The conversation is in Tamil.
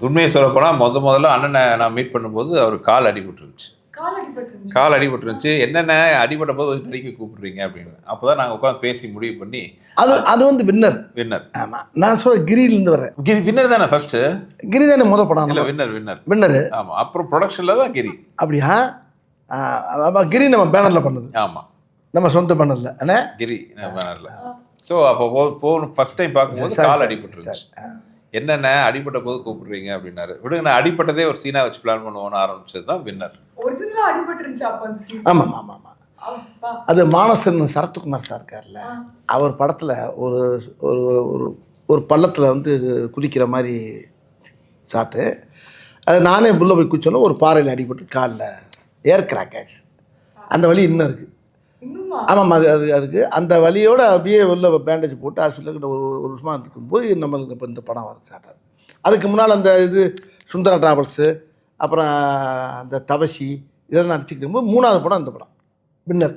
உண்மையை சொல்லப்போனால் முதல்ல அண்ணனை நான் மீட் பண்ணும்போது அவர் கால் அடிபட்டுருந்துச்சு. கால் அடிபட்டுருந்துச்சு. என்னென்ன அடிபட்ட போது நடிக்க கூப்பிடுறீங்க அப்படின்னு. அப்போ தான் நாங்கள் உட்காந்து பேசி முடிவு பண்ணி அது வந்து வின்னர். ஆமாம், நான் சொல்ல கிரியிலேருந்து வரேன். கிரி வின்னர் தானே ஃபர்ஸ்ட்? கிரி தானே முத படம்? இல்லை, வின்னர். ஆமாம், அப்புறம் ப்ரொடக்ஷனில் தான் கிரி. அப்படியா? கிரி நம்ம பேனரில் பண்ணது. ஆமாம், நம்ம சொந்த பேனரில். அண்ணே கிரி பேனரில். ஸோ அப்போ ஃபர்ஸ்ட் டைம் பார்க்கும்போது கால் அடிபட்டுருந்துச்சு. என்னென்ன அடிபட்ட போது கூப்பிடுறீங்க அப்படின்னாரு. விடுங்க, நான் அடிப்பட்டதே ஒரு சீனா வச்சு பிளான் பண்ணுவோன்னு ஆரம்பிச்சது தான் வின்னர். ஆமாம் ஆமாம் ஆமாம். அது மானசன் சரத்குமார் சார் இருக்கார்ல, அவர் படத்தில் ஒரு ஒரு ஒரு பள்ளத்தில் வந்து குதிக்கிற மாதிரி சாட்டு. அது நானே புள்ள போய் குச்சோன்னா ஒரு பாறையில் அடிபட்டு காலில் ஏர் கிராக் ஆச்சு. அந்த வலி இன்னும் இருக்குது. ஆமாம், அதுக்கு அந்த வலியோடு அப்படியே உள்ள பேண்டேஜ் போட்டு ஹாஸ்பிட்டலுக்கு ஒரு வருஷமாக இருக்கும்போது நம்மளுக்கு இப்போ இந்த படம் வர சாட்டாது. அதுக்கு முன்னால் அந்த இது சுந்தரா டிராவல்ஸு, அப்புறம் அந்த தவசி இதெல்லாம் நடிச்சுக்கிட்டு போது 3வது படம் இந்த படம் வின்னர்.